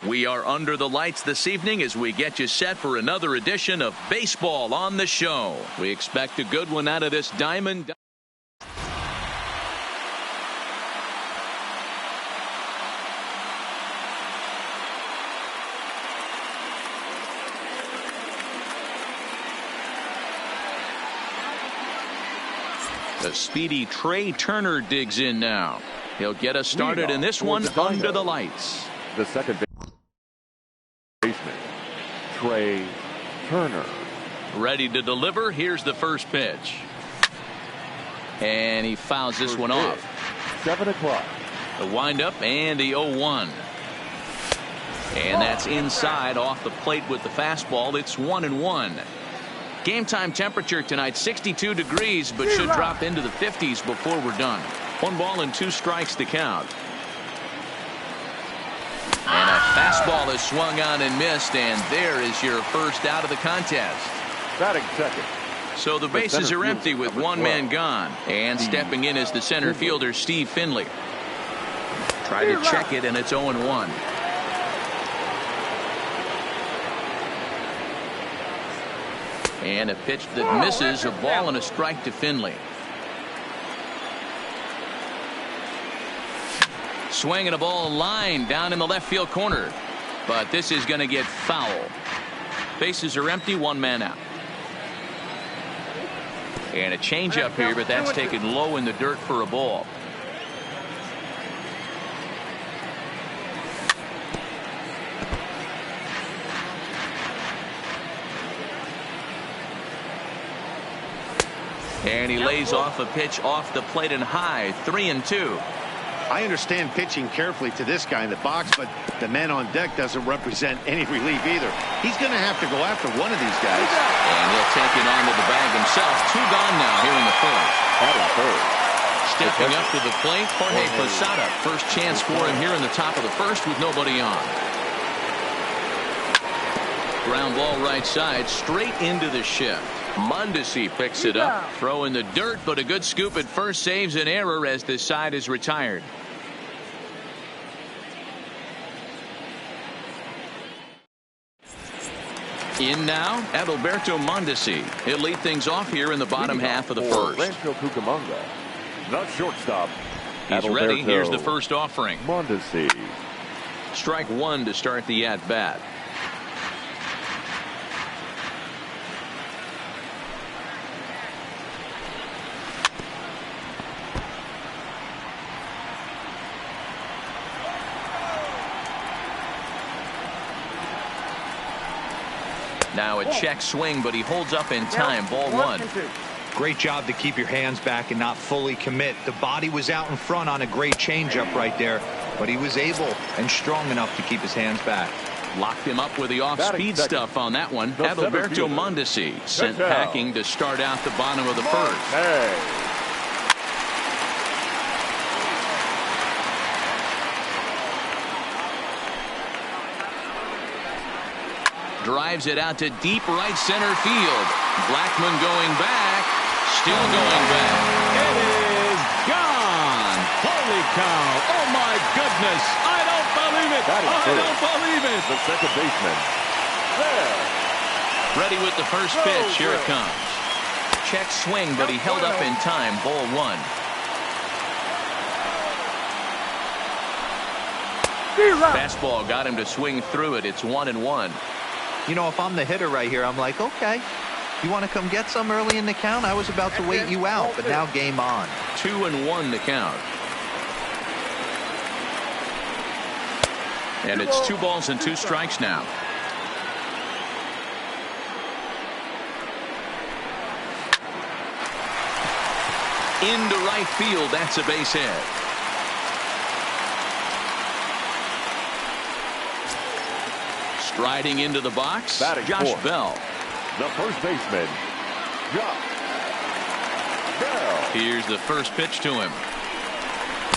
We are under the lights this evening as we get you set for another edition of Baseball on the Show. We expect a good one out of this diamond. The speedy Trey Turner digs in now. He'll get us started in this one under the lights. The second baseman, Trey Turner. Ready to deliver. Here's the first pitch. And he fouls this one off. 7 o'clock. The windup and the 0-1. And that's inside off the plate with the fastball. It's 1-1. Game time temperature tonight 62 degrees, but should drop into the 50s before we're done. 1 ball and 2 strikes to count. And a fastball is swung on and missed, and there is your first out of the contest. Batting second. So the bases are empty with 1 man gone, and stepping in is the center fielder Steve Finley. Try to check it, and it's 0-1. And a pitch that misses, a ball and a strike to Finley. Swinging a ball line down in the left field corner, but this is going to get foul. Bases are empty, 1 man out. And a changeup here, but that's taken low in the dirt for a ball. And he lays off a pitch off the plate and high. 3-2. I understand pitching carefully to this guy in the box, but the man on deck doesn't represent any relief either. He's going to have to go after one of these guys. And he'll take it onto the bag himself. 2 gone now here in the first. Stepping up to the plate, Jorge Posada. First chance for him here in the top of the first with nobody on. Ground ball right side, straight into the shift. Mondesi picks it up. Throw in the dirt, but a good scoop at first saves an error as this side is retired. In now, Adalberto Mondesi. He'll lead things off here in the bottom half of the first. Rancho Cucamonga, the shortstop. He's ready. Here's the first offering. Mondesi. Strike 1 to start the at-bat. Now a check swing, but he holds up in time. Ball 1. Great job to keep your hands back and not fully commit. The body was out in front on a great changeup right there, but he was able and strong enough to keep his hands back. Locked him up with the off-speed stuff on that one. Adalberto Mondesi sent packing to start out the bottom of the first. Drives it out to deep right center field. Blackman going back. Still going back. It is gone. Holy cow. Oh, my goodness. I don't believe it. I don't believe it. The second baseman. There. Ready with the first pitch. Here it comes. Check swing, but he held up in time. Ball 1. Fastball got him to swing through it. It's 1-1. You know, if I'm the hitter right here, I'm like, okay, you want to come get some early in the count? I was about to wait you out, but now game on. 2-1 the count. And it's 2 balls and 2 strikes now. Into right field. That's a base hit. Striding into the box, Josh Bell. The first baseman, Josh Bell. Here's the first pitch to him.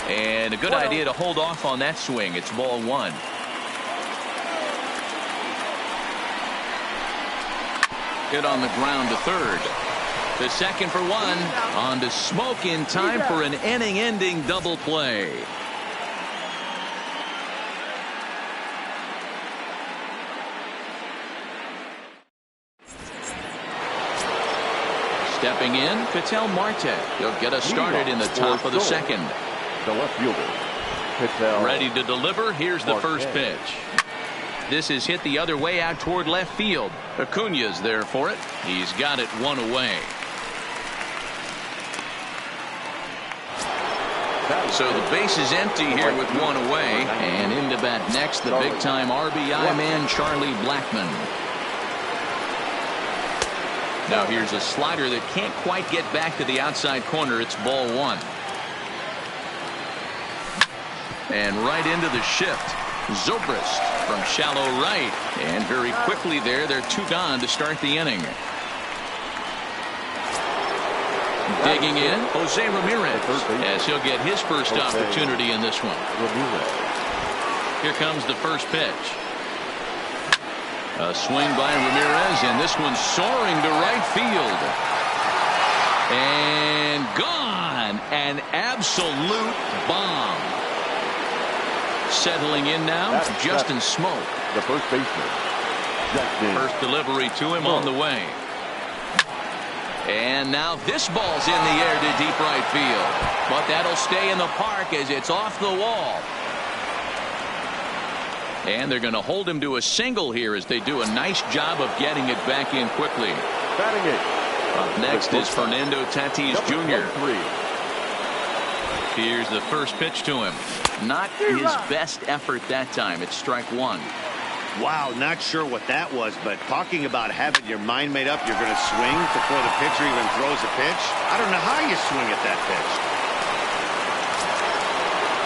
And a good idea to hold off on that swing. It's ball 1. Hit on the ground to third. To second for 1. On to Smoke in time for an inning-ending double play. Stepping in, Patel Marte. He'll get us started in the top of the second. The left fielder, Patel. Ready to deliver. Here's the Marte. first pitch. This is hit the other way out toward left field. Acuna's there for it. He's got it one away. So the base is empty here with one away. And into bat next, the big-time RBI man, Charlie Blackmon. Now here's a slider that can't quite get back to the outside corner. It's ball one. And right into the shift. Zobrist from shallow right. And very quickly there, they're two gone to start the inning. Digging in, Jose Ramirez, as he'll get his first opportunity in this one. Here comes the first pitch. A swing by Ramirez, and this one's soaring to right field. And gone. An absolute bomb. Settling in now, Justin Smoke. The first baseman, Justin. First delivery to him on the way. And now this ball's in the air to deep right field. But that'll stay in the park as it's off the wall. And they're going to hold him to a single here as they do a nice job of getting it back in quickly. Batting it. Up next is Fernando Tatis Jr. Here's the first pitch to him. Not his best effort that time. It's strike one. Wow, not sure what that was, but talking about having your mind made up, you're going to swing before the pitcher even throws a pitch. I don't know how you swing at that pitch.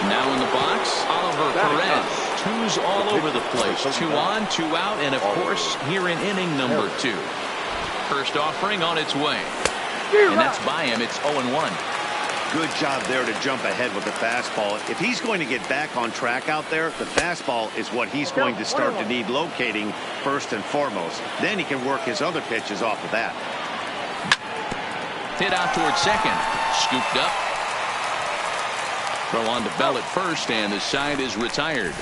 Now in the box, Oliver Perez. Two's all over the place. 2 on, 2 out, and of course, here in inning number 2. First offering on its way. And that's by him. It's 0-1. Good job there to jump ahead with the fastball. If he's going to get back on track out there, the fastball is what he's going to start to need locating first and foremost. Then he can work his other pitches off of that. Hit out towards second. Scooped up. Throw on to Bell at first, and the side is retired.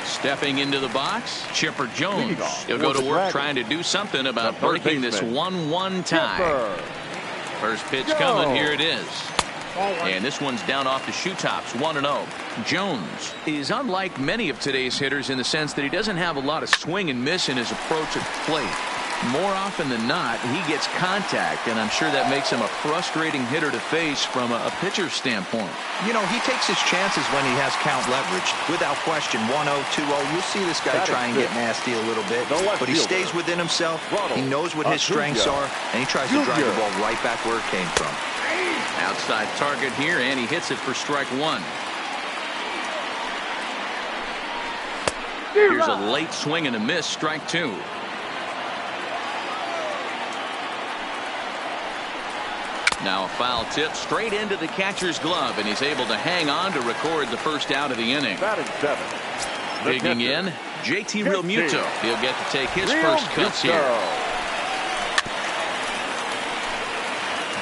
Stepping into the box, Chipper Jones. He'll go to work trying to do something about breaking this 1-1 tie. First pitch coming. Here it is. And this one's down off the shoe tops. 1-0. Jones is unlike many of today's hitters in the sense that he doesn't have a lot of swing and miss in his approach at the plate. More often than not, he gets contact, and I'm sure that makes him a frustrating hitter to face from a pitcher's standpoint. You know, he takes his chances when he has count leverage. Without question, 1-0, 2-0. You'll see this guy try and get nasty a little bit, but he stays within himself. He knows what his strengths are, and he tries to drive the ball right back where it came from. Outside target here, and he hits it for strike one. Here's a late swing and a miss, strike two. Now a foul tip straight into the catcher's glove, and he's able to hang on to record the first out of the inning. Batting seven. Digging in, JT Realmuto. He'll get to take his first cuts here.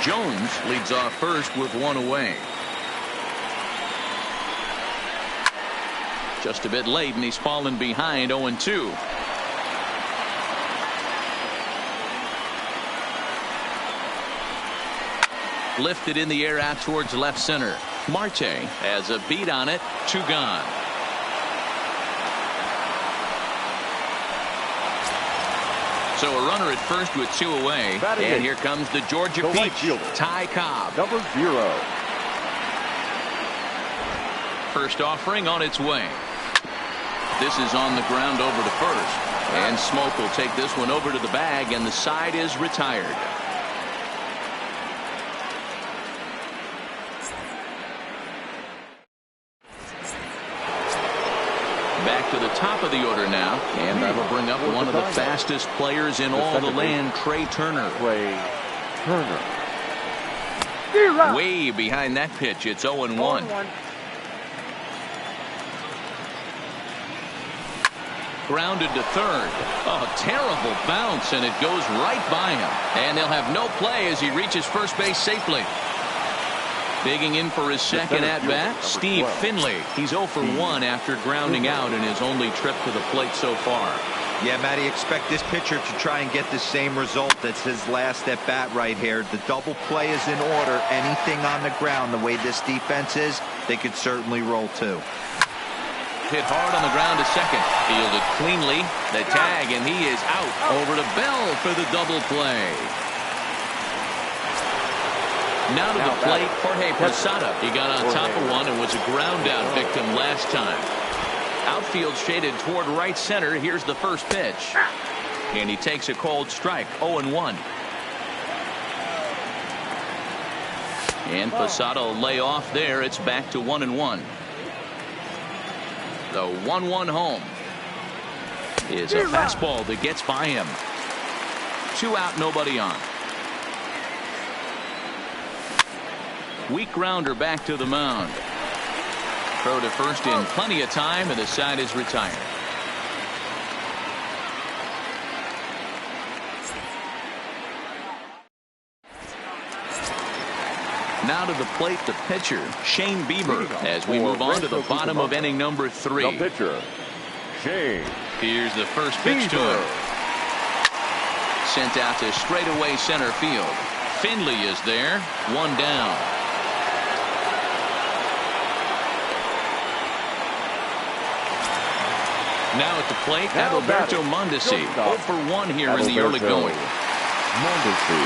Jones leads off first with one away. Just a bit late, and he's fallen behind 0-2. Lifted in the air out towards left center. Marte has a beat on it. 2 gone. So a runner at first with 2 away. And here comes the Georgia Peach, Ty Cobb. Number 0. First offering on its way. This is on the ground over to first. And Smoke will take this one over to the bag, and the side is retired. Back to the top of the order now, and that'll bring up one of the fastest players in all the land, Trey Turner. Way behind that pitch. It's 0-1. Grounded to third. Oh, terrible bounce, and it goes right by him. And they'll have no play as he reaches first base safely. Digging in for his second at-bat, Steve Finley. He's 0 for 1 after grounding out in his only trip to the plate so far. Yeah, Matty, expect this pitcher to try and get the same result. That's his last at-bat right here. The double play is in order. Anything on the ground, the way this defense is, they could certainly roll too. Hit hard on the ground to second. Fielded cleanly. The tag, and he is out. Over to Bell for the double play. Now to the plate, Jorge Posada. He got on top of one and was a ground-out victim last time. Outfield shaded toward right center. Here's the first pitch. And he takes a cold strike. 0-1. And Posada will lay off there. It's back to 1-1. The 1-1 home is a fastball that gets by him. 2 out, nobody on. Weak grounder back to the mound. Throw to first in plenty of time, and the side is retired. Now to the plate, the pitcher, Shane Bieber, as we move on to the bottom of inning number 3. The pitcher, Shane. Here's the first pitch to him. Sent out to straightaway center field. Finley is there. 1 down. Now at the plate, Adalberto Mondesi. 0 for 1 here in the early going. Mondesi.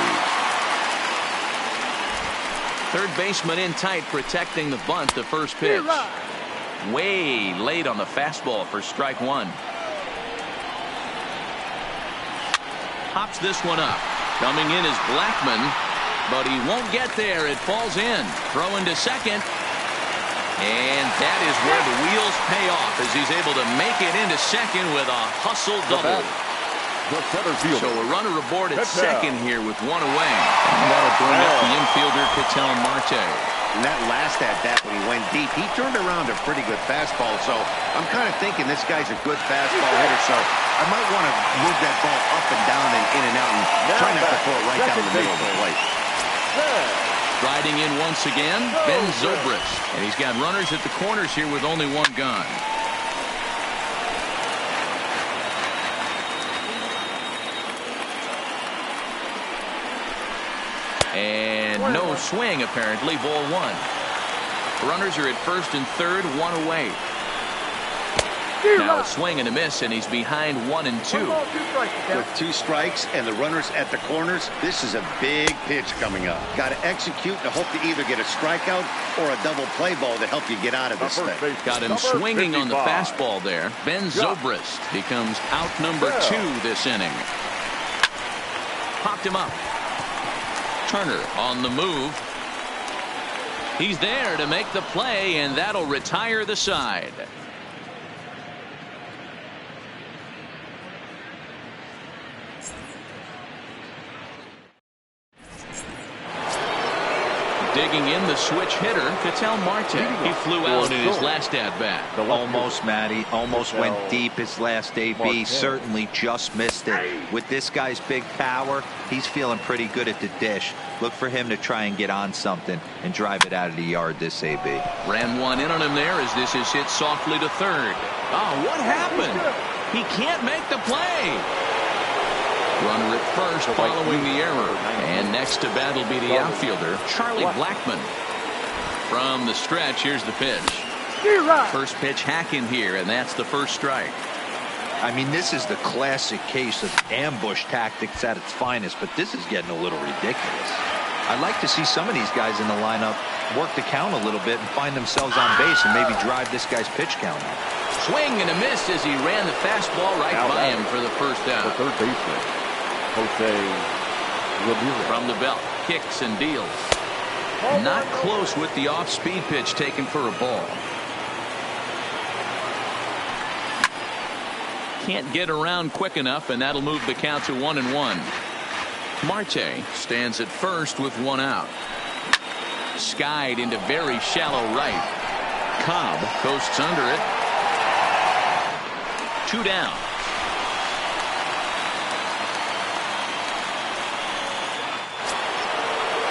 Third baseman in tight, protecting the bunt. The first pitch. Way late on the fastball for strike 1. Pops this one up. Coming in is Blackman, but he won't get there. It falls in. Throw into second. And that is where the wheels pay off as he's able to make it into second with a hustle double. So a runner aboard at second here with 1 away. And that'll bring up the infielder Ketel Marte. And that last at-bat when he went deep, he turned around a pretty good fastball. So I'm kind of thinking this guy's a good fastball hitter. So I might want to move that ball up and down and in and out and try not to throw it right down the middle of the plate. Riding in once again, Ben Zobrist. And he's got runners at the corners here with only 1 gone. And no swing, apparently. Ball 1. Runners are at first and third, 1 away. Now a swing and a miss, and he's behind 1 and 2. With 2 strikes and the runners at the corners, this is a big pitch coming up. Got to execute to hope to either get a strikeout or a double play ball to help you get out of this thing. Got him swinging on the fastball there. Ben Zobrist becomes out number 2 this inning. Popped him up. Turner on the move. He's there to make the play, and that'll retire the side. Digging in the switch hitter, Ketel Marte. He flew out in his last at-bat. Almost, Matty. Almost went deep his last AB. Certainly just missed it. With this guy's big power, he's feeling pretty good at the dish. Look for him to try and get on something and drive it out of the yard this AB. Ran 1 in on him there as this is hit softly to third. Oh, what happened? He can't make the play. Runner at first following the error. And next to bat will be the outfielder, Charlie Blackman. From the stretch, here's the pitch. First pitch hacking here, and that's the first strike. I mean, this is the classic case of ambush tactics at its finest, but this is getting a little ridiculous. I'd like to see some of these guys in the lineup work the count a little bit and find themselves on base and maybe drive this guy's pitch count up. Swing and a miss as he ran the fastball right by him for the first down. The third baseman, From the belt, kicks and deals. Not close with the off-speed pitch taken for a ball. Can't get around quick enough, and that'll move the count to 1-1. Marte stands at first with 1 out. Skied into very shallow right. Cobb coasts under it. 2 down.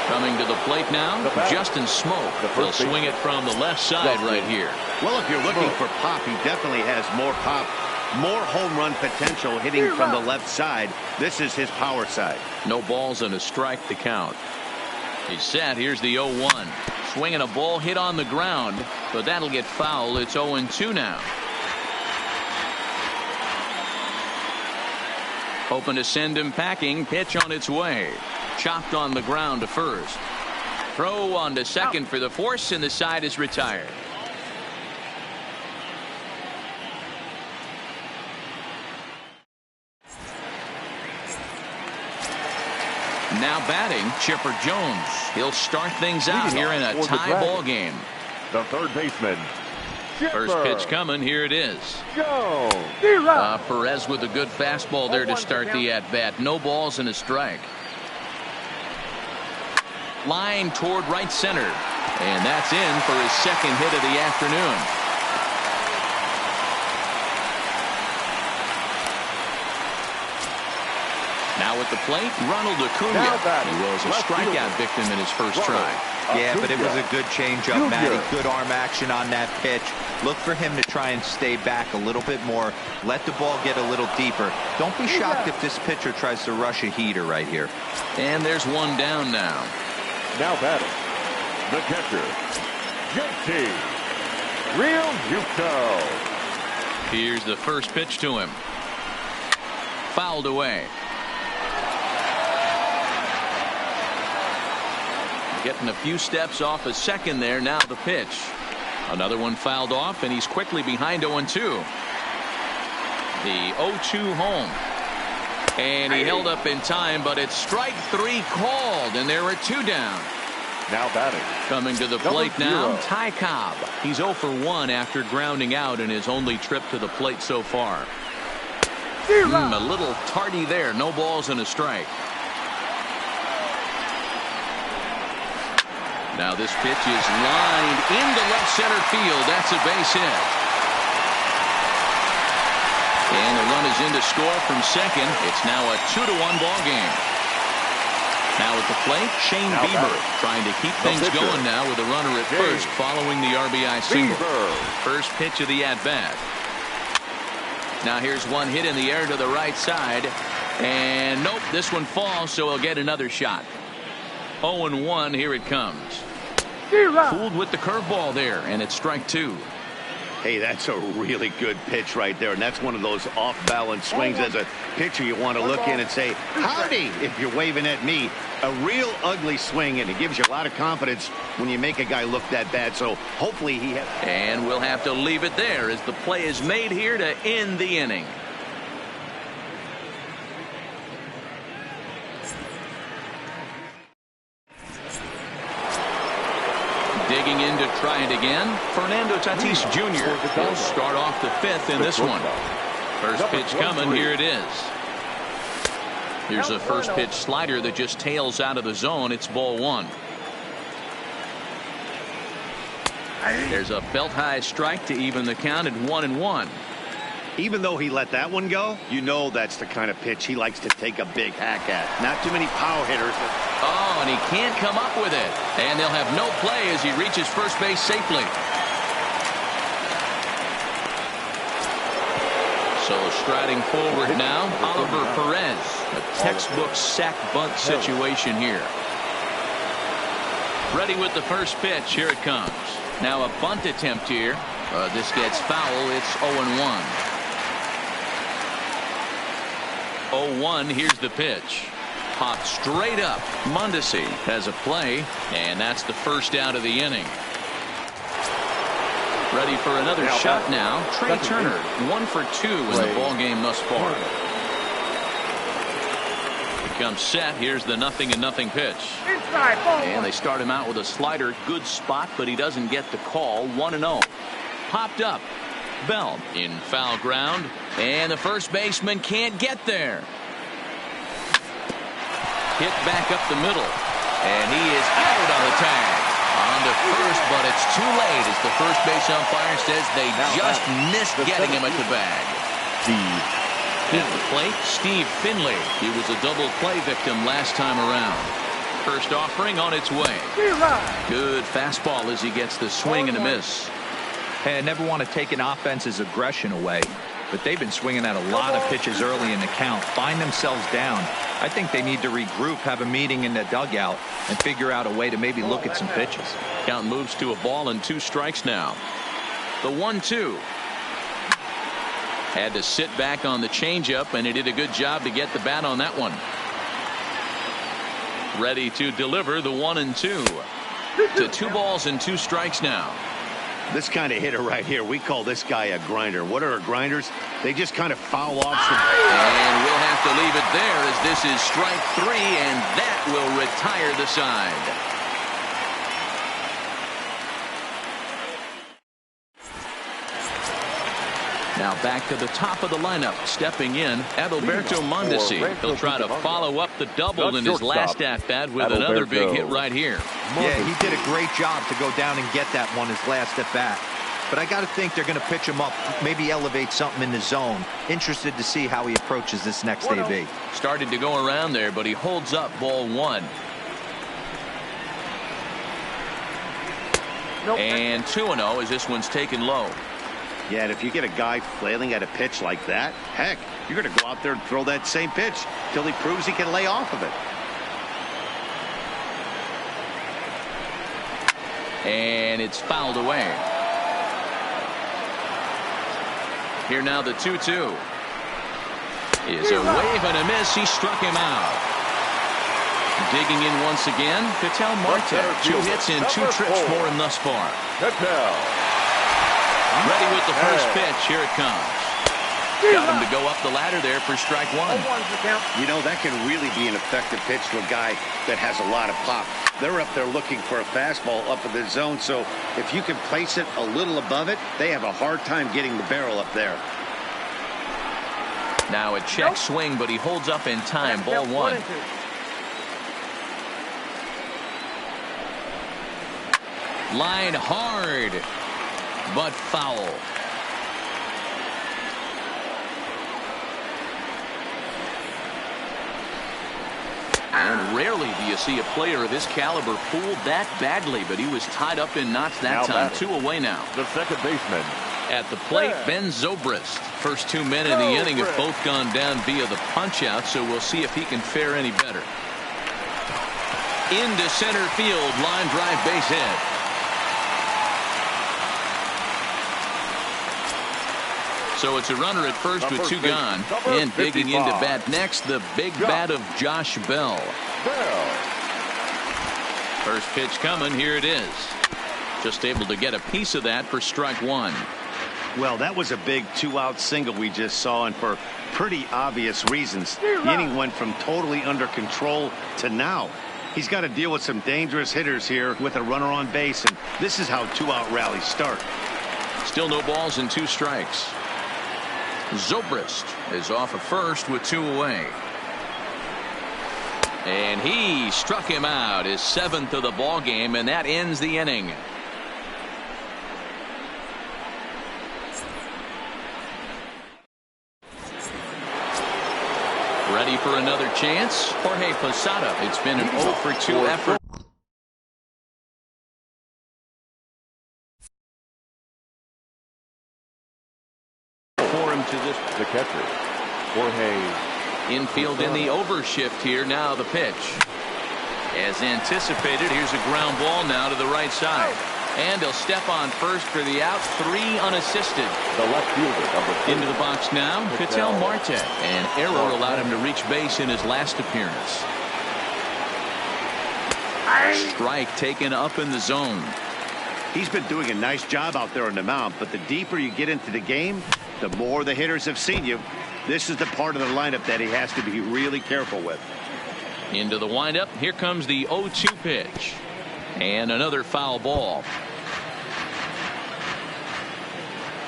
Coming to the plate now, Justin Smoke. He'll swing it from the left side right here. Well, if you're looking for pop, he definitely has more pop, more home run potential hitting from the left side. This is his power side. No balls and a strike to count. He's set. Here's the 0-1. Swinging a ball hit on the ground, but that'll get foul. It's 0-2 now. Hoping to send him packing. Pitch on its way. Chopped on the ground to first. Throw on to second for the force, and the side is retired. Now batting, Chipper Jones. He'll start things out here in a tie ball game. The third baseman. First pitch coming. Here it is. Perez with a good fastball there to start the at-bat. No balls and a strike. Line toward right center. And that's in for his second hit of the afternoon. Now at the plate, Ronald Acuna. He was a strikeout victim in his first try. Yeah, but it was a good changeup, Matty. Good arm action on that pitch. Look for him to try and stay back a little bit more. Let the ball get a little deeper. Don't be shocked if this pitcher tries to rush a heater right here. And there's one down now. Now batting, the catcher, JT Realmuto. Here's the first pitch to him. Fouled away. Getting a few steps off a second there. Now the pitch. Another one fouled off, and he's quickly behind 0-2. The 0-2 home. And he held up in time, but it's strike three called, and there are two down. Now batting. Coming to the plate now, Ty Cobb. He's 0 for 1 after grounding out in his only trip to the plate so far. A little tardy there. No balls and a strike. Now this pitch is lined into left center field. That's a base hit. And the run is in to score from second. It's now a 2-1 ball game. Now at the plate, Shane Bieber trying to keep things going now with a runner at first following the RBI single. First pitch of the at-bat. Now here's one hit in the air to the right side. And nope, this one falls, so he'll get another shot. 0-1, here it comes. Fooled with the curveball there, and it's strike two. Hey, that's a really good pitch right there, and that's one of those off-balance swings. As a pitcher, you want to look in and say, howdy, if you're waving at me. A real ugly swing, and it gives you a lot of confidence when you make a guy look that bad, so hopefully he has. And we'll have to leave it there as the play is made here to end the inning. Digging in to try it again, Fernando Tatis Jr. will start off the fifth in this one. First pitch coming, here it is. Here's a first pitch slider that just tails out of the zone. It's ball one. There's a belt high strike to even the count at 1-1. Even though he let that one go, you know that's the kind of pitch he likes to take a big hack at. Not too many power hitters. Oh, and he can't come up with it. And they'll have no play as he reaches first base safely. So striding forward now, Oliver Perez. A textbook sack bunt situation here. Ready with the first pitch. Here it comes. Now a bunt attempt here. This gets foul. It's 0-1. 0-1. Here's the pitch. Popped straight up. Mondesi has a play, and that's the first out of the inning. Ready for another shot now. Trey Turner, 1 for 2 in the ball game thus far. Becomes set. Here's the 0-0 pitch. And they start him out with a slider. Good spot, but he doesn't get the call. 1-0. Popped up. Bell in foul ground, and the first baseman can't get there. Hit back up the middle, and he is out on the tag. On to first, but it's too late as the first base umpire says they just missed getting him at the bag. At the plate, Steve Finley. He was a double play victim last time around. First offering on its way. Good fastball as he gets the swing and a miss. Hey, I never want to take an offense's aggression away, but they've been swinging at a lot of pitches early in the count, find themselves down. I think they need to regroup, have a meeting in the dugout, and figure out a way to maybe look at some pitches. Count moves to a ball and 2 strikes now. The 1-2. Had to sit back on the changeup, and he did a good job to get the bat on that one. Ready to deliver the 1-2. To 2 balls and 2 strikes now. This kind of hitter right here, we call this guy a grinder. What are grinders? They just kind of foul off some. And we'll have to leave it there as this is strike 3, and that will retire the side. Now back to the top of the lineup. Stepping in, Adalberto Mondesi. He'll try to follow up the double in his last at-bat with another big hit right here. Yeah, he did a great job to go down and get that one his last at-bat. But I got to think they're going to pitch him up, maybe elevate something in the zone. Interested to see how he approaches this next AB. Started to go around there, but he holds up ball 1. And 2-0 as this one's taken low. Yeah, and if you get a guy flailing at a pitch like that, heck, you're going to go out there and throw that same pitch till he proves he can lay off of it. And it's fouled away. Here now the 2-2. Is a wave and a miss. He struck him out. Digging in once again, Ketel Marte. 2 hits and 2 trips for him thus far. Ready with the first pitch. Here it comes. Got him to go up the ladder there for strike 1. You know, that can really be an effective pitch to a guy that has a lot of pop. They're up there looking for a fastball up in the zone, so if you can place it a little above it, they have a hard time getting the barrel up there. Now a check swing, but he holds up in time. Ball 1. Line hard, but foul. And rarely do you see a player of his caliber fooled that badly, but he was tied up in knots that time. 2 away now. The second baseman. At the plate, Ben Zobrist. First 2 men in the inning have both gone down via the punch-out, so we'll see if he can fare any better. Into center field, line drive, base hit. So it's a runner at first with 2 gone. And digging into bat next, the big bat of Josh Bell. First pitch coming. Here it is. Just able to get a piece of that for strike 1. Well, that was a big 2-out single we just saw, and for pretty obvious reasons. The inning went from totally under control to now. He's got to deal with some dangerous hitters here with a runner on base, and this is how 2-out rallies start. Still no balls and 2 strikes. Zobrist is off of first with 2 away. And he struck him out, his 7th of the ball game, and that ends the inning. Ready for another chance? Jorge Posada. It's been an 0 for 2 effort. To this, the catcher, Jorge. Infield in the overshift here. Now the pitch. As anticipated, here's a ground ball now to the right side. And he'll step on first for the out. 3 unassisted. The left fielder into the box now, Ketel Marte. An error allowed him to reach base in his last appearance. Strike taken up in the zone. He's been doing a nice job out there on the mound, but the deeper you get into the game, the more the hitters have seen you. This is the part of the lineup that he has to be really careful with. Into the windup. Here comes the 0-2 pitch. And another foul ball.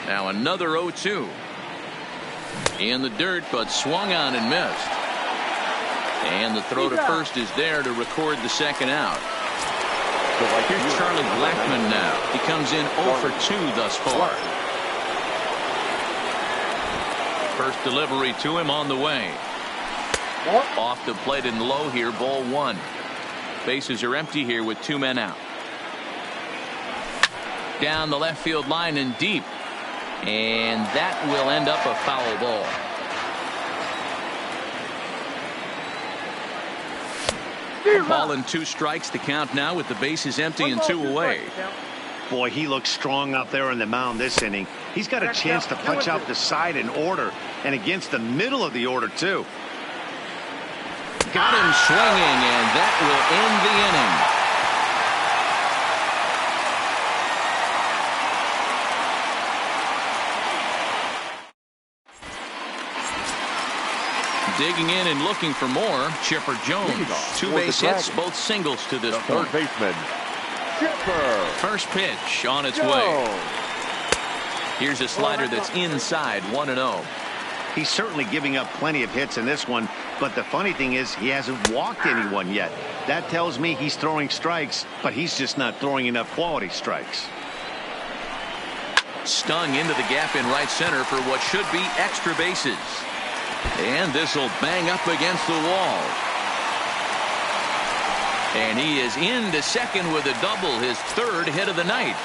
Now another 0-2. In the dirt, but swung on and missed. And the throw to first is there to record the second out. Here's Charlie Blackmon now. He comes in 0 for 2 thus far. First delivery to him on the way. Off the plate and low here, ball 1. Bases are empty here with 2 men out. Down the left field line and deep. And that will end up a foul ball. Ball and 2 strikes to count now with the bases empty and 2 away. Boy, he looks strong out there on the mound this inning. He's got a chance to punch out the side in order and against the middle of the order, too. Got him swinging, and that will end the inning. Digging in and looking for more, Chipper Jones. 2 base hits, both singles to this point. Third baseman, Chipper. First pitch on its way. Here's a slider that's inside, 1-0. He's certainly giving up plenty of hits in this one, but the funny thing is he hasn't walked anyone yet. That tells me he's throwing strikes, but he's just not throwing enough quality strikes. Stung into the gap in right center for what should be extra bases. And this will bang up against the wall. And he is into second with a double, his 3rd hit of the night.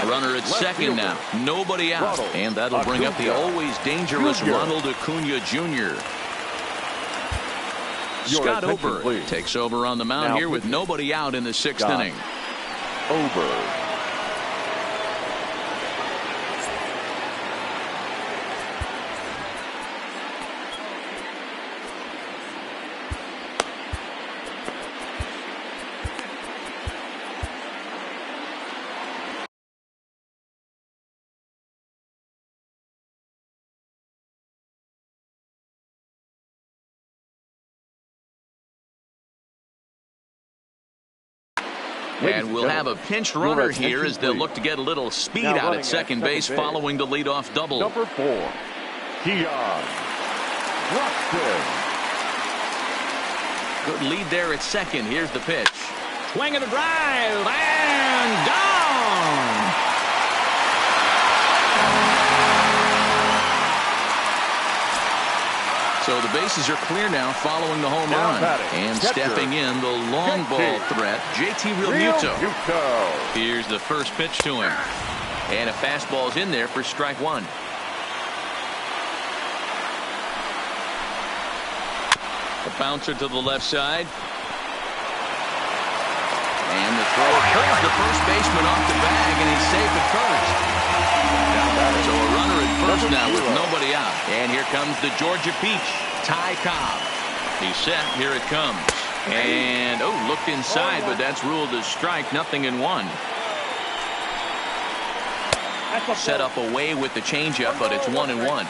Runner at second now, nobody out. And that'll bring up the always dangerous Ronald Acuna Jr. Scott Ober takes over on the mound here with nobody out in the 6th inning. Ober. And we'll have a pinch runner here as they'll look to get a little speed out at second base following the leadoff double. Number 4, Keon Broxton. Good lead there at second. Here's the pitch. Swing and a drive and gone. So the bases are clear now following the home run. And stepping in the long ball threat, JT Realmuto. Here's the first pitch to him. And a fastball's in there for strike 1. A bouncer to the left side. And the throw kills the first baseman off the bag, and he's safe at first. So a runner at first now with nobody out. And here comes the Georgia Peach, Ty Cobb. He's set. Here it comes. And, looked inside, but that's ruled as strike. Nothing in 1. Set up away with the changeup, but it's 1-1.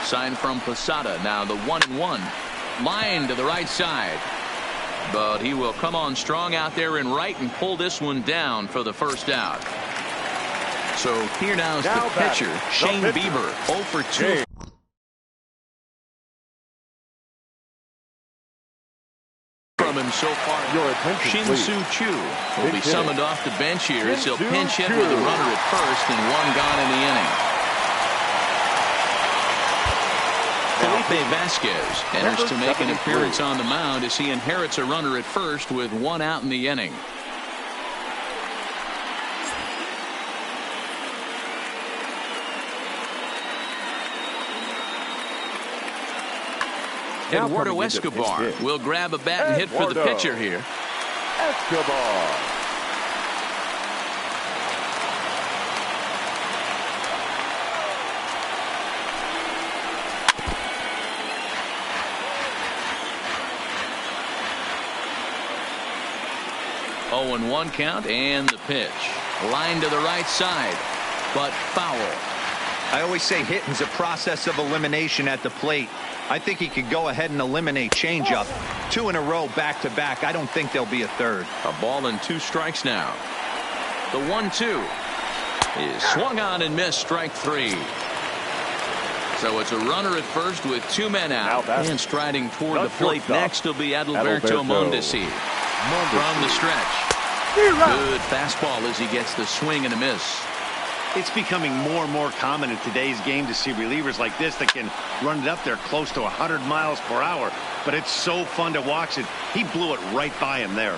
Sign from Posada. Now the 1-1. Line to the right side. But he will come on strong out there in right and pull this one down for the first out. So here now is the pitcher, Shane Bieber, 0 for 2. From him so far, Shin-Soo Choo will be summoned off the bench here as he'll pinch hit with a runner at first and 1 gone in the inning. Felipe Vasquez enters to make an appearance on the mound as he inherits a runner at first with 1 out in the inning. Eduardo Escobar will grab a bat and hit for the pitcher here. Escobar. Oh, and 1 count and the pitch. Line to the right side, but foul. I always say hitting's a process of elimination at the plate. I think he could go ahead and eliminate changeup. 2 in a row back to back. I don't think there'll be a third. A ball and 2 strikes now. The 1-2 is swung on and missed, strike 3. So it's a runner at first with 2 men out. And striding toward the plate next will be Adalberto Mondesi from the stretch. Good fastball as he gets the swing and a miss. It's becoming more and more common in today's game to see relievers like this that can run it up there close to 100 miles per hour. But it's so fun to watch it. He blew it right by him there.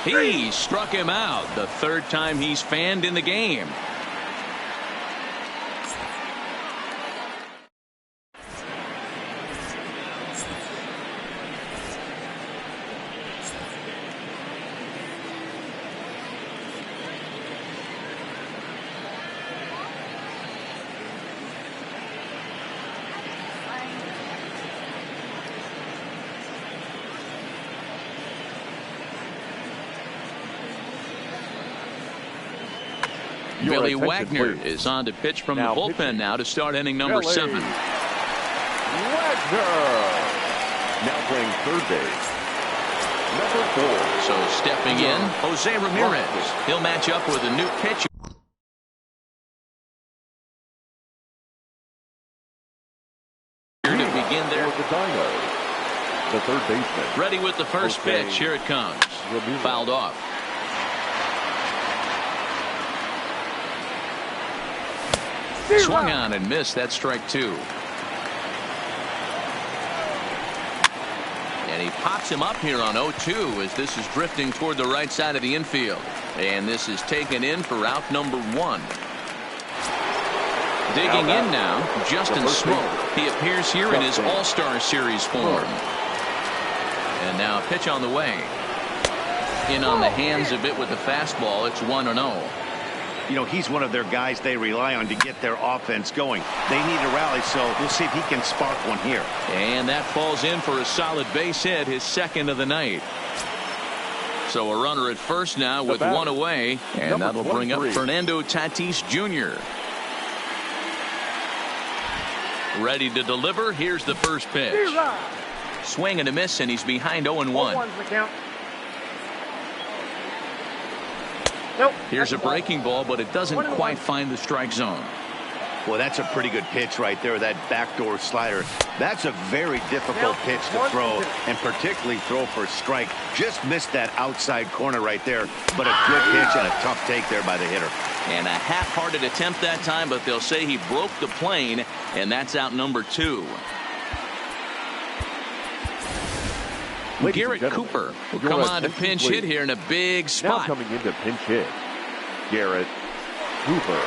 He struck him out the third time he's fanned in the game. Billy Wagner is on to pitch from the bullpen now to start inning number 7. Wagner now playing third base. Number 4. So stepping in, Jose Ramirez. He'll match up with a new pitcher. To begin there. The third baseman. Ready with the first pitch. Here it comes. Fouled off. Swung on and missed. That's strike 2. And he pops him up here on 0-2 as this is drifting toward the right side of the infield. And this is taken in for out number 1. Digging in now, Justin Smoke. He appears here in his All-Star Series form. And now a pitch on the way. In on the hands a bit with the fastball. It's 1-0. You know, he's one of their guys they rely on to get their offense going. They need a rally, so we'll see if he can spark one here. And that falls in for a solid base hit, his second of the night. So a runner at first now with 1 away, and that'll bring up Fernando Tatis Jr. Ready to deliver. Here's the first pitch. Swing and a miss, and he's behind 0-1. Nope. Here's a breaking ball, but it doesn't quite find the strike zone. Well, that's a pretty good pitch right there, that backdoor slider. That's a very difficult pitch to throw, and particularly throw for a strike. Just missed that outside corner right there, but a good pitch and a tough take there by the hitter. And a half-hearted attempt that time, but they'll say he broke the plane, and that's out number 2. Garrett Cooper will come on to pinch hit here in a big spot. Now coming into pinch hit, Garrett Cooper.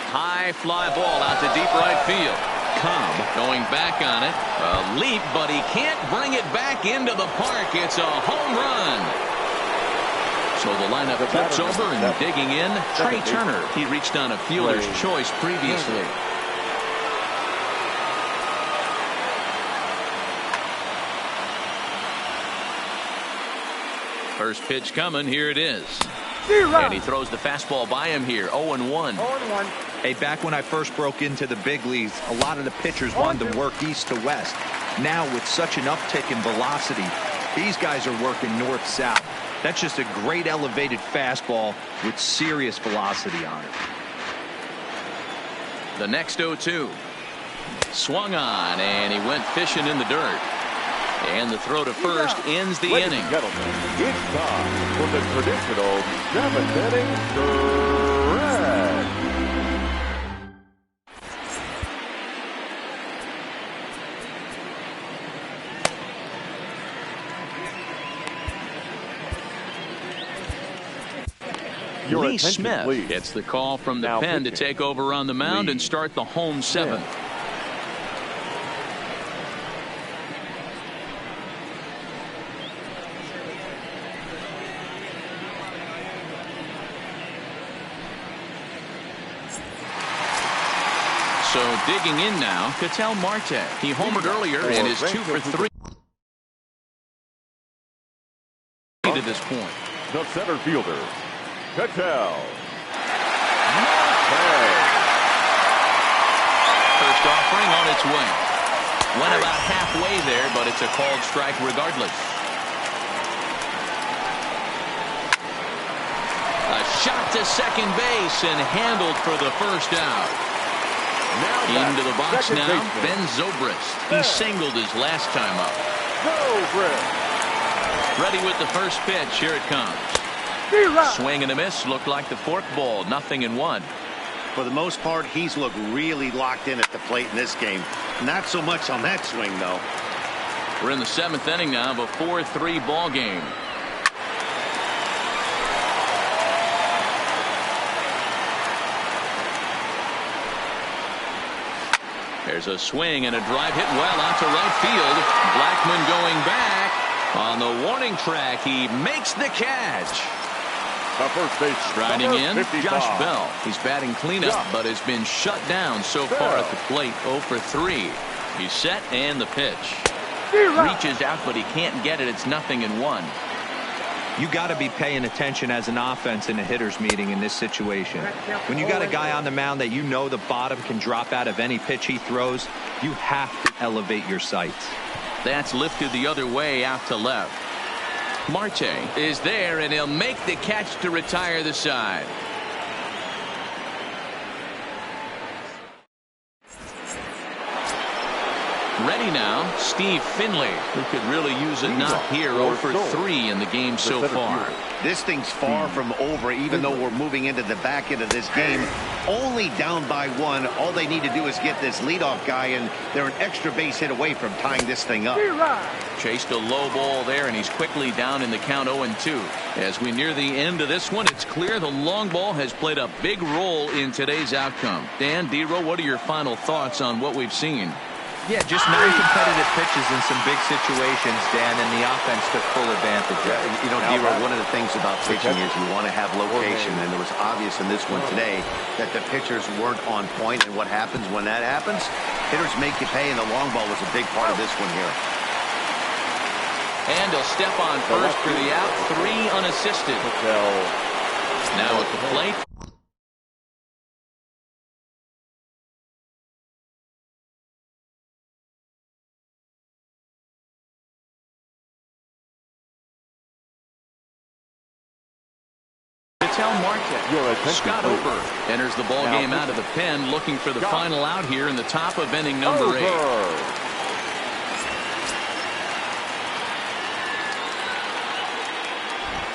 High fly ball out to deep right field. Cobb going back on it. A leap, but he can't bring it back into the park. It's a home run. So the lineup flips over and digging in, Trey Turner. He reached on a fielder's choice previously. First pitch coming. Here it is. And he throws the fastball by him here. 0-1. Hey, back when I first broke into the big leagues, a lot of the pitchers wanted to work east to west. Now with such an uptick in velocity, these guys are working north-south. That's just a great elevated fastball with serious velocity on it. The next 0-2. Swung on, and he went fishing in the dirt. And the throw to first ends the inning. Gentlemen, it's time for the traditional 7th inning stretch. Lee Smith gets the call from the pen to take over on the mound and start the home 7th. So digging in now, Ketel Marte. He homered earlier and is 2 for 3 to this point. The center fielder, Ketel Marte. First offering on its way. Went about halfway there, but it's a called strike regardless. A shot to second base and handled for the first out. Into the box now, Ben Zobrist. He singled his last time up. Zobrist. Ready with the first pitch. Here it comes. Swing and a miss. Looked like the forkball. 0-1. For the most part, he's looked really locked in at the plate in this game. Not so much on that swing, though. We're in the 7th inning now of a 4-3 ball game. There's a swing and a drive hit well out to right field. Blackmon going back on the warning track. He makes the catch. The first base Striding in, 55. Josh Bell. He's batting cleanup, but has been shut down so far at the plate. 0 for 3. He's set and the pitch. Reaches out, but he can't get it. It's 0-1. You got to be paying attention as an offense in a hitter's meeting in this situation. When you got a guy on the mound that you know the bottom can drop out of any pitch he throws, you have to elevate your sights. That's lifted the other way out to left. Marte is there, and he'll make the catch to retire the side. Ready now, Steve Finley, who could really use a knock here. 0 for 3 in the game so far. This thing's far from over, even though we're moving into the back end of this game. Only down by 1. All they need to do is get this leadoff guy, and they're an extra base hit away from tying this thing up. Chased a low ball there, and he's quickly down in the count 0-2. As we near the end of this one, it's clear the long ball has played a big role in today's outcome. Dan, D-Row, what are your final thoughts on what we've seen? Yeah, just 9 competitive pitches in some big situations, Dan, and the offense took full advantage. You know, D-Row, one of the things about pitching is you want to have location, and it was obvious in this one today that the pitchers weren't on point, and what happens when that happens? Hitters make you pay, and the long ball was a big part of this one here. And he'll step on first for the out. 3 unassisted. Now at the plate. Scott Ober enters the ball game out of the pen, looking for the final out here in the top of inning number 8.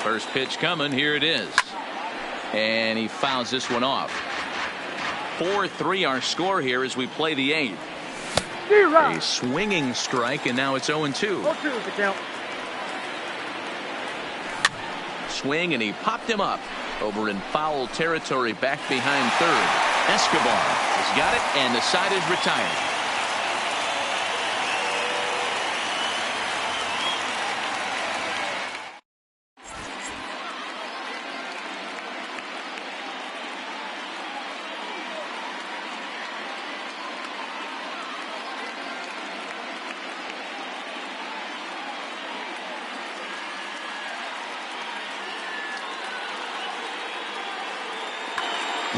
First pitch coming. Here it is. And he fouls this one off. 4-3 our score here as we play the 8th. A swinging strike, and now it's 0-2. Swing, and he popped him up. Over in foul territory back behind third. Escobar has got it, and the side is retired.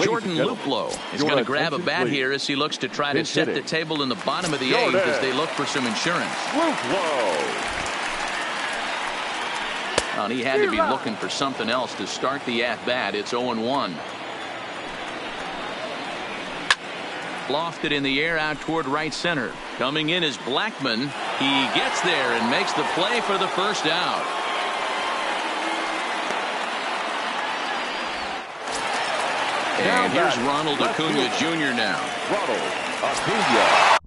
Jordan Luplow is going to grab a bat here as he looks to try to set the table in the bottom of the 8th as they look for some insurance. Well, he had to be looking for something else to start the at-bat. It's 0-1. Lofted in the air out toward right center. Coming in is Blackmon. He gets there and makes the play for the first out. And here's Ronald Acuna Jr. now. Ronald Acuna.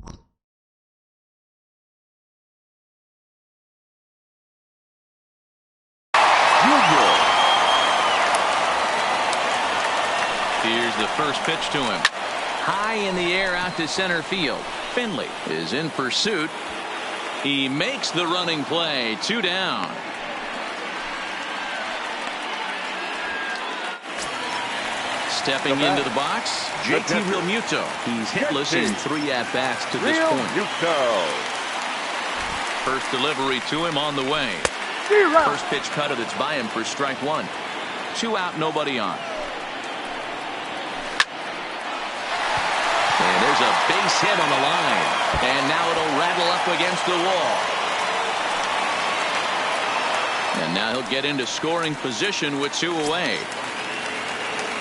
Here's the first pitch to him. High in the air out to center field. Finley is in pursuit. He makes the running play. 2 down. Stepping into the box, JT Realmuto. He's hitless in 3 at-bats to this point. First delivery to him on the way. First pitch cutter that's by him for strike 1. 2 out, nobody on. And there's a base hit on the line. And now it'll rattle up against the wall. And now he'll get into scoring position with 2 away.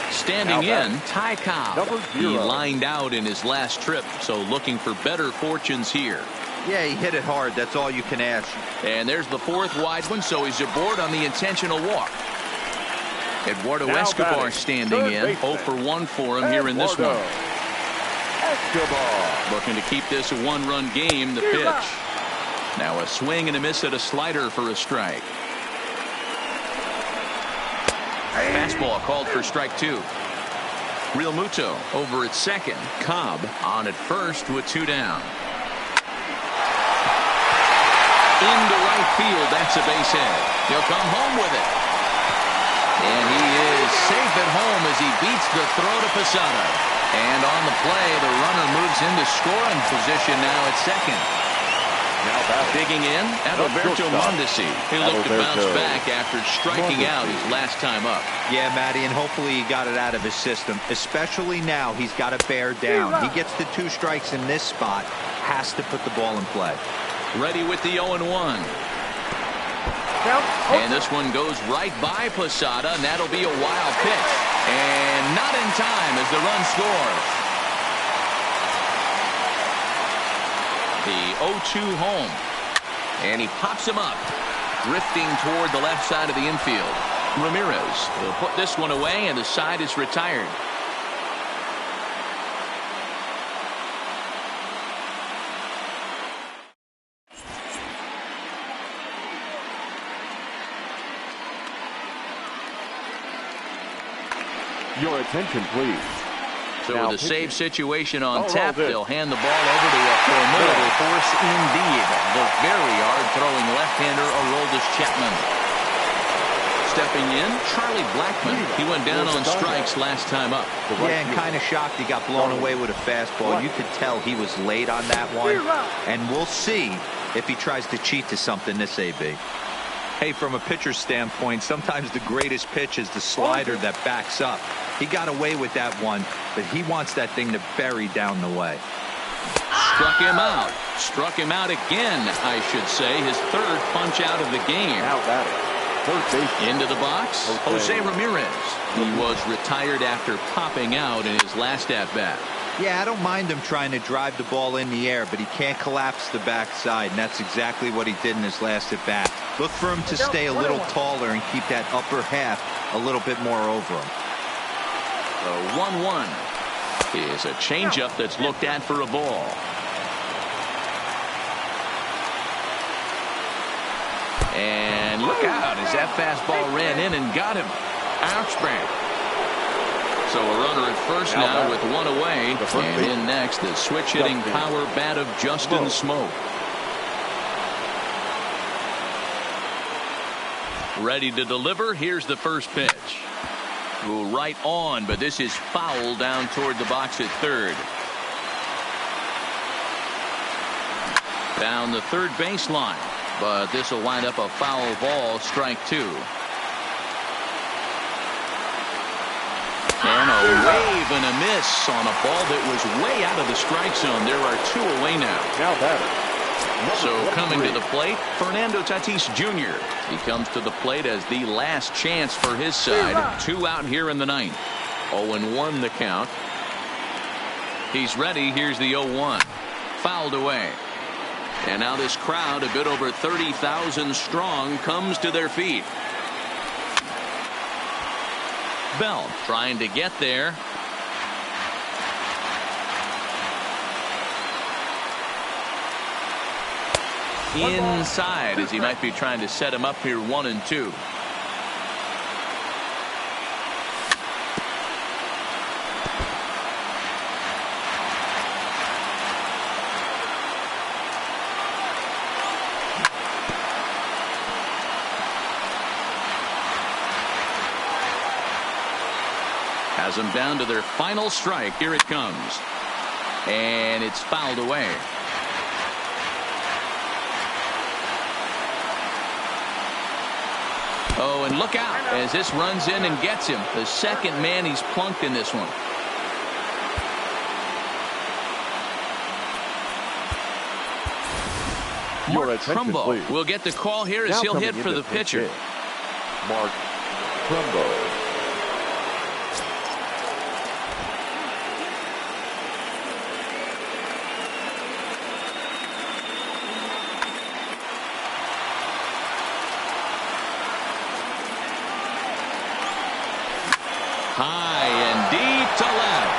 Standing in, Ty Cobb. He lined out in his last trip, so looking for better fortunes here. Yeah, he hit it hard. That's all you can ask. And there's the fourth wide one, so he's aboard on the intentional walk. Eduardo Escobar standing in. 0 for 1 for him here in this one. Escobar. Looking to keep this a one-run game. The pitch. Now a swing and a miss at a slider for a strike. Fastball called for strike 2. Real Muto over at second. Cobb on at first with 2 down. Into right field. That's a base hit. He'll come home with it. And he is safe at home as he beats the throw to Posada. And on the play, the runner moves into scoring position now at second. Digging in, Adalberto Mondesi. He'll look to bounce back after striking out his last time up. Yeah, Matty, and hopefully he got it out of his system. Especially now, he's got to bear down. He gets the 2 strikes in this spot, has to put the ball in play. Ready with the 0-1. And this one goes right by Posada, and that'll be a wild pitch. And not in time as the run scores. The 0-2 home. And he pops him up, drifting toward the left side of the infield. Ramirez will put this one away, and the side is retired. Your attention, please. So Now with a save situation on Oh, tap, well, they'll hand the ball over to a formidable force indeed. The very hard-throwing left-hander, Aroldis Chapman. Stepping in, Charlie Blackmon. He went down on strikes last time up. Yeah, and kind of shocked he got blown away with a fastball. You could tell he was late on that one. And we'll see if he tries to cheat to something this AB. Hey, from a pitcher's standpoint, sometimes the greatest pitch is the slider that backs up. He got away with that one, but he wants that thing to bury down the way. Struck him out. Struck him out again, I should say. His 3rd punch out of the game. Now batting, third base. Into the box, Jose Ramirez. He was retired after popping out in his last at-bat. Yeah, I don't mind him trying to drive the ball in the air, but he can't collapse the backside, and that's exactly what he did in his last at-bat. Look for him to stay a little taller and keep that upper half a little bit more over him. The 1-1 is a changeup that's looked at for a ball. And look out as that fastball ran in and got him. Ouchback. So a runner at first now with 1 away. And in next, the switch-hitting power bat of Justin Smoke. Ready to deliver. Here's the first pitch. Ooh, right on, but this is foul down toward the box at third. Down the third baseline, but this will wind up a foul ball, strike 2. And a wave and a miss on a ball that was way out of the strike zone. There are 2 away now. Now batting. So coming to the plate, Fernando Tatis Jr. He comes to the plate as the last chance for his side. 2 out here in the 9th. 0-1 the count. He's ready. Here's the 0-1. Fouled away. And now this crowd, a bit over 30,000 strong, comes to their feet. Bell trying to get there. Inside as he might be trying to set him up here 1-2. Has them down to their final strike. Here it comes. And it's fouled away. Oh, and look out as this runs in and gets him. The second man he's plunked in this one. Mark Trumbo will get the call here as he'll hit for the pitcher. Mark Trumbo.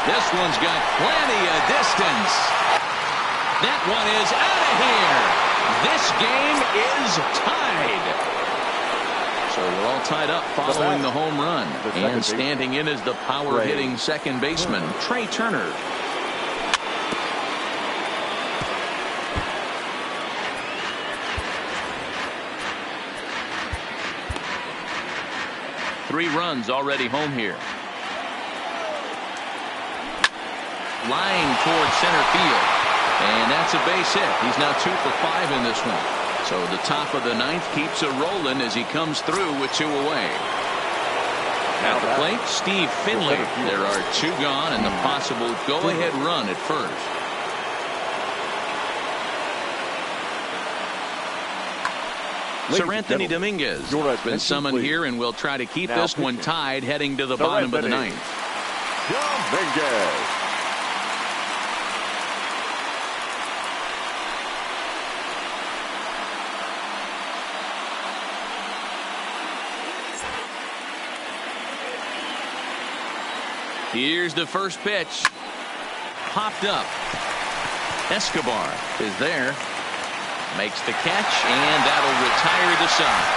This one's got plenty of distance. That one is out of here. This game is tied. So we're all tied up following the home run. And standing in is the power-hitting second baseman, Trey Turner. Three runs already home here. Line towards center field. And that's a base hit. He's now 2 for 5 in this one. So the top of the ninth keeps it rolling as he comes through with 2 away. At the plate, Steve Finley. There are 2 gone and the possible go-ahead run at first. Sir Anthony Dominguez has been summoned here, and we'll try to keep this one tied heading to the bottom of the ninth. Dominguez. Here's the first pitch. Popped up. Escobar is there. Makes the catch, and that'll retire the side.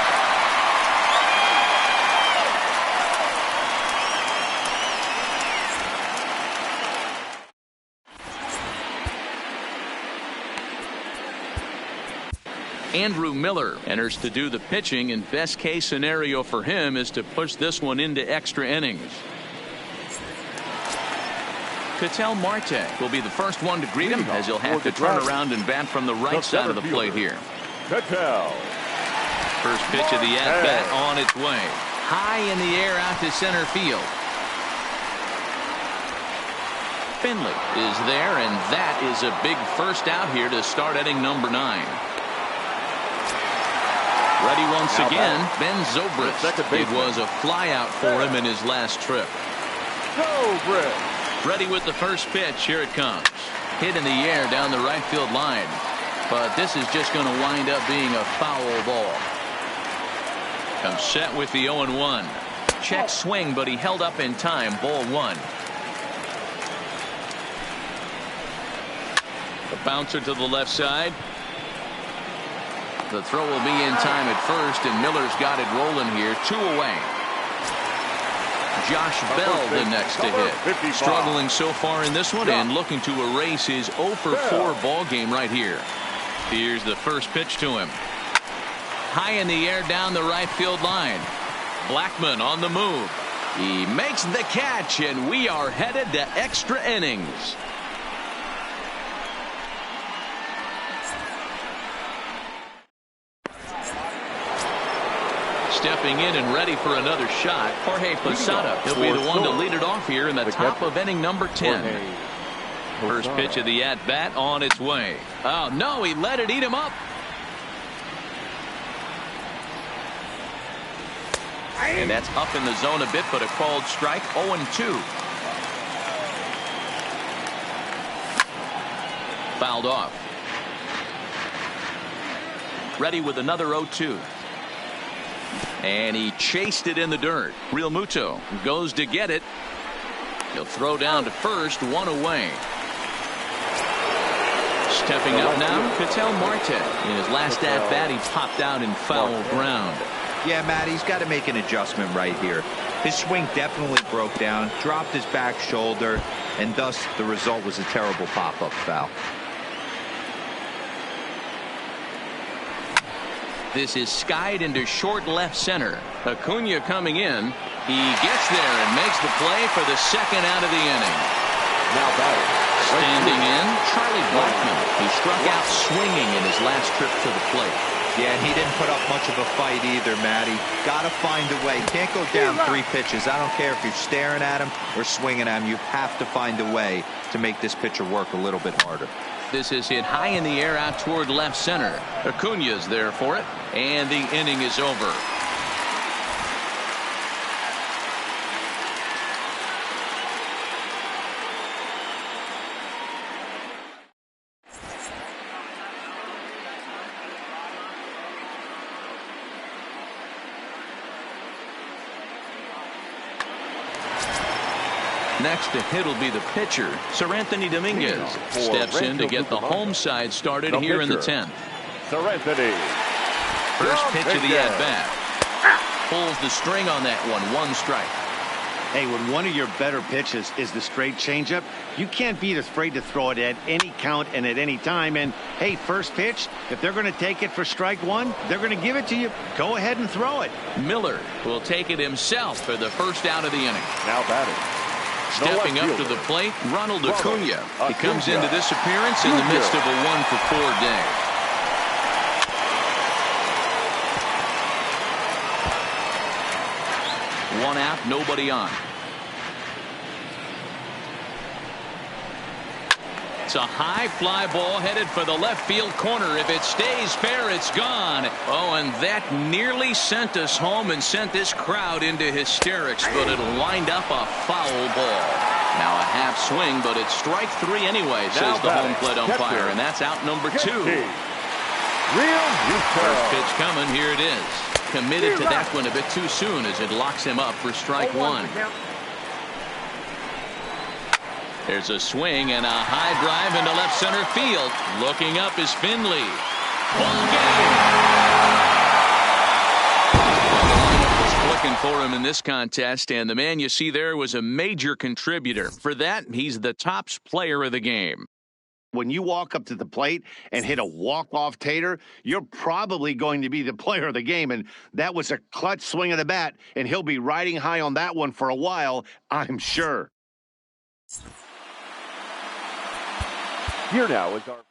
Andrew Miller enters to do the pitching, and best case scenario for him is to push this one into extra innings. Ketel Marte will be the first one to greet him, as he'll have to turn around and bat from the right side of the plate here. Ketel. First pitch of the at-bat on its way. High in the air out to center field. Finley is there, and that is a big first out here to start inning number 9. Ready once again, Ben Zobrist. It was a flyout for him in his last trip. Zobrist. Ready with the first pitch. Here it comes. Hit in the air down the right field line. But this is just going to wind up being a foul ball. Comes set with the 0-1. Check swing, but he held up in time. Ball 1. The bouncer to the left side. The throw will be in time at first, and Miller's got it rolling here. 2 away. Josh Bell the next to hit. Struggling so far in this one and looking to erase his 0 for 4 ball game right here. Here's the first pitch to him. High in the air down the right field line. Blackmon on the move. He makes the catch, and we are headed to extra innings. Stepping in and ready for another shot, Jorge Posada. He'll be the one to lead it off here in the top of inning number 10. First pitch of the at-bat on its way. Oh, no, he let it eat him up. And that's up in the zone a bit, but a called strike. 0-2. Fouled off. Ready with another 0-2. And he chased it in the dirt. Real Muto goes to get it. He'll throw down to first. 1 away. Stepping up now, Ketel Marte. In his last at-bat, he popped out in foul ground. Yeah, Matt, he's got to make an adjustment right here. His swing definitely broke down, dropped his back shoulder, and thus the result was a terrible pop-up foul. This is skied into short left center. Acuna coming in. He gets there and makes the play for the second out of the inning. Now batting. Standing in, Charlie Blackmon. He struck out swinging in his last trip to the plate. Yeah, and he didn't put up much of a fight either, Matty. Got to find a way. Can't go down 3 pitches. I don't care if you're staring at him or swinging at him. You have to find a way to make this pitcher work a little bit harder. This is hit high in the air out toward left center. Acuna's there for it, and the inning is over. Next to hit will be the pitcher, Sir Anthony Dominguez. Steps in to get the home side started here in the 10th. Sir Anthony. First pitch of the at-bat. Pulls the string on that one. 1 strike. Hey, when one of your better pitches is the straight changeup, you can't be afraid to throw it at any count and at any time. And, hey, first pitch, if they're going to take it for strike 1, they're going to give it to you. Go ahead and throw it. Miller will take it himself for the first out of the inning. Now batting. Stepping up to the plate, Ronald Acuna. He comes into this appearance in the midst of a 1-for-4 day. One out, nobody on. It's a high fly ball headed for the left field corner. If it stays fair, it's gone. Oh, and that nearly sent us home and sent this crowd into hysterics, but it'll wind up a foul ball. Now a half swing, but it's strike 3 anyway, says the home plate umpire, and that's out number 2. First pitch coming, here it is. Committed to that one a bit too soon as it locks him up for strike 1. There's a swing and a high drive into left center field. Looking up is Finley. Ball game! Was clicking for him in this contest, and the man you see there was a major contributor. For that, he's the top player of the game. When you walk up to the plate and hit a walk-off tater, you're probably going to be the player of the game. And that was a clutch swing of the bat, and he'll be riding high on that one for a while, I'm sure. Here now is our